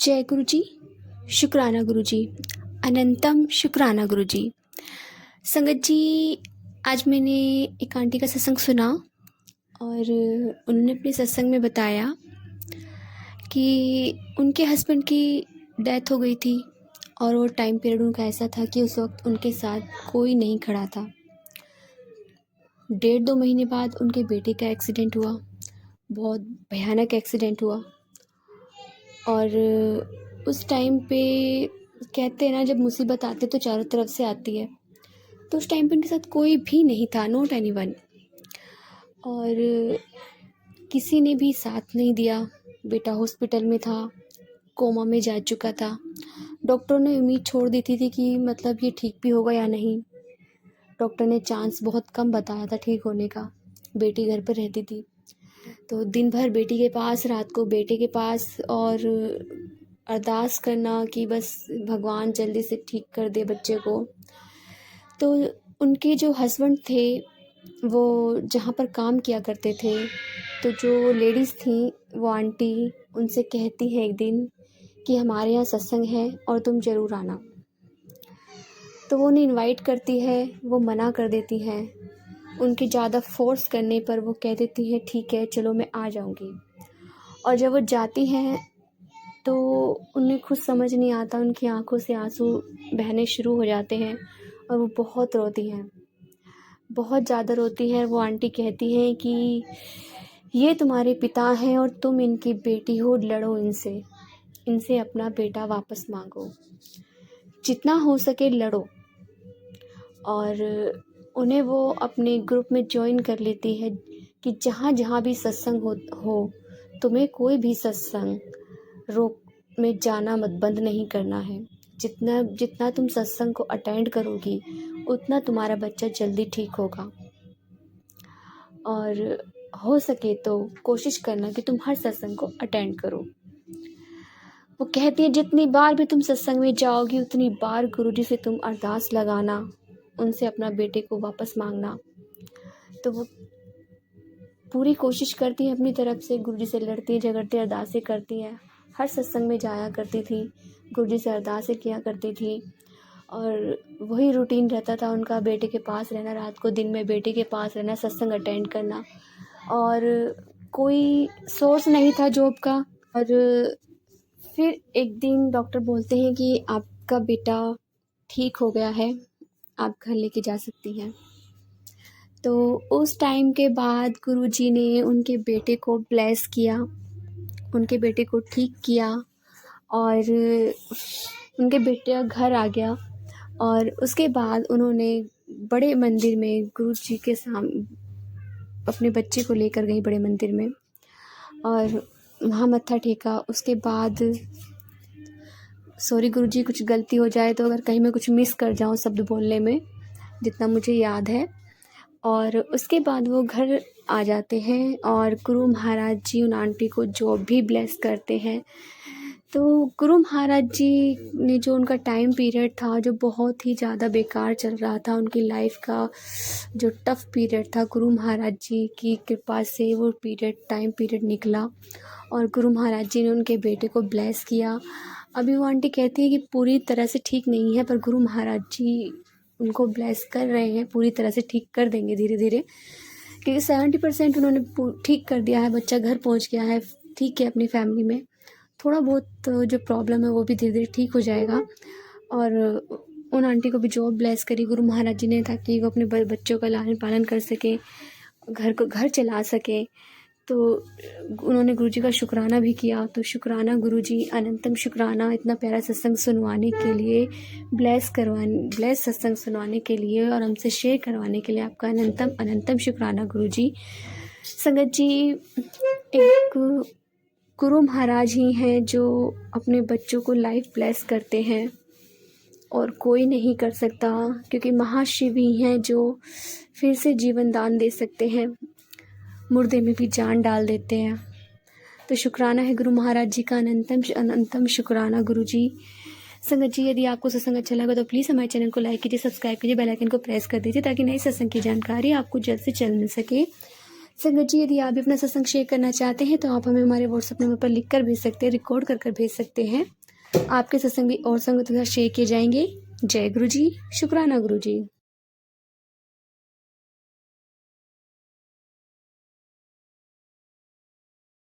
जय गुरु जी, शुक्राना गुरु जी, अनंतम शुक्राना गुरु जी। संगत जी, आज मैंने एक आंटी का सत्संग सुना और उन्होंने अपने सत्संग में बताया कि उनके हस्बैंड की डेथ हो गई थी और वो टाइम पीरियड उनका ऐसा था कि उस वक्त उनके साथ कोई नहीं खड़ा था। 1.5-2 महीने बाद उनके बेटे का एक्सीडेंट हुआ, बहुत भयानक एक्सीडेंट हुआ। और उस टाइम पे कहते हैं ना, जब मुसीबत आती है तो चारों तरफ से आती है, तो उस टाइम पे उनके साथ कोई भी नहीं था, नॉट एनीवन। और किसी ने भी साथ नहीं दिया। बेटा हॉस्पिटल में था, कोमा में जा चुका था। डॉक्टर ने उम्मीद छोड़ दी थी कि मतलब ये ठीक भी होगा या नहीं। डॉक्टर ने चांस बहुत कम बताया था ठीक होने का। बेटी घर पर रहती थी, तो दिन भर बेटी के पास, रात को बेटे के पास, और अरदास करना कि बस भगवान जल्दी से ठीक कर दे बच्चे को। तो उनके जो हस्बैंड थे वो जहाँ पर काम किया करते थे, तो जो लेडीज़ थी वो आंटी उनसे कहती हैं एक दिन कि हमारे यहाँ सत्संग है और तुम ज़रूर आना। तो वो उन्हें इनवाइट करती है, वो मना कर देती हैं। उनके ज़्यादा फोर्स करने पर वो कह देती हैं ठीक है चलो मैं आ जाऊँगी। और जब वो जाती हैं तो उन्हें खुद समझ नहीं आता, उनकी आंखों से आंसू बहने शुरू हो जाते हैं और वो बहुत रोती हैं, बहुत ज़्यादा रोती हैं। वो आंटी कहती हैं कि ये तुम्हारे पिता हैं और तुम इनकी बेटी हो, लड़ो इनसे, इनसे अपना बेटा वापस मांगो, जितना हो सके लड़ो। और उन्हें वो अपने ग्रुप में ज्वाइन कर लेती है कि जहाँ जहाँ भी सत्संग हो तुम्हें कोई भी सत्संग रोक में जाना मत, बंद नहीं करना है। जितना जितना तुम सत्संग को अटेंड करोगी उतना तुम्हारा बच्चा जल्दी ठीक होगा। और हो सके तो कोशिश करना कि तुम हर सत्संग को अटेंड करो। वो कहती है जितनी बार भी तुम सत्संग में जाओगी उतनी बार गुरुजी से तुम अरदास लगाना, उनसे अपना बेटे को वापस मांगना। तो वो पूरी कोशिश करती हैं अपनी तरफ से, गुरुजी से लड़ती झगड़ती अरदासें करती हैं। हर सत्संग में जाया करती थी, गुरुजी से अरदासें किया करती थी और वही रूटीन रहता था उनका, बेटे के पास रहना, रात को दिन में बेटे के पास रहना, सत्संग अटेंड करना। और कोई सोर्स नहीं था जॉब का। और फिर एक दिन डॉक्टर बोलते हैं कि आपका बेटा ठीक हो गया है, आप घर लेके जा सकती हैं। तो उस टाइम के बाद गुरुजी ने उनके बेटे को ब्लेस किया, उनके बेटे को ठीक किया और उनके बेटे का घर आ गया। और उसके बाद उन्होंने बड़े मंदिर में गुरुजी के सामने अपने बच्चे को लेकर गई, बड़े मंदिर में, और वहाँ मत्था टेका। उसके बाद सॉरी गुरुजी, कुछ गलती हो जाए तो अगर कहीं मैं कुछ मिस कर जाऊँ शब्द बोलने में, जितना मुझे याद है। और उसके बाद वो घर आ जाते हैं और गुरु महाराज जी उन आंटी को जॉब भी ब्लेस करते हैं। तो गुरु महाराज जी ने जो उनका टाइम पीरियड था जो बहुत ही ज़्यादा बेकार चल रहा था, उनकी लाइफ का जो टफ़ पीरियड था, गुरु महाराज जी की कृपा से वो टाइम पीरियड निकला और गुरु महाराज जी ने उनके बेटे को ब्लेस किया। अभी वो आंटी कहती है कि पूरी तरह से ठीक नहीं है, पर गुरु महाराज जी उनको ब्लेस कर रहे हैं, पूरी तरह से ठीक कर देंगे धीरे धीरे, क्योंकि 70% उन्होंने ठीक कर दिया है। बच्चा घर पहुंच गया है, ठीक है अपनी फैमिली में। थोड़ा बहुत जो प्रॉब्लम है वो भी धीरे धीरे ठीक हो जाएगा। और उन आंटी को भी जॉब ब्लेस करी गुरु महाराज जी ने, ताकि वो अपने बच्चों का लालन पालन कर सके, घर चला सके। तो उन्होंने गुरुजी का शुक्राना भी किया। तो शुक्राना गुरुजी, अनंतम शुक्राना इतना प्यारा सत्संग सुनवाने के लिए, ब्लेस सत्संग सुनवाने के लिए और हमसे शेयर करवाने के लिए आपका अनंतम अनंतम शुक्राना गुरुजी। संगत जी, एक गुरु महाराज ही हैं जो अपने बच्चों को लाइफ ब्लेस करते हैं और कोई नहीं कर सकता, क्योंकि महाशिव ही हैं जो फिर से जीवन दान दे सकते हैं, मुर्दे में भी जान डाल देते हैं। तो शुक्राना है गुरु महाराज जी का, अनंतम शुक्राना गुरु जी। संगत जी, यदि आपको सत्संग अच्छा लगा तो प्लीज़ हमारे चैनल को लाइक कीजिए, सब्सक्राइब कीजिए, बेल आइकन को प्रेस कर दीजिए ताकि नई सत्संग की जानकारी आपको जल्द से जल्द मिल सके। संगत जी, यदि आप भी अपना सत्संग शेयर करना चाहते हैं तो आप हमें हमारे व्हाट्सएप नंबर पर लिख कर भेज सकते हैं, रिकॉर्ड कर भेज सकते हैं। आपके सत्संग भी और संगत के साथ शेयर किए जाएंगे। जय गुरु जी, शुक्राना गुरु जी।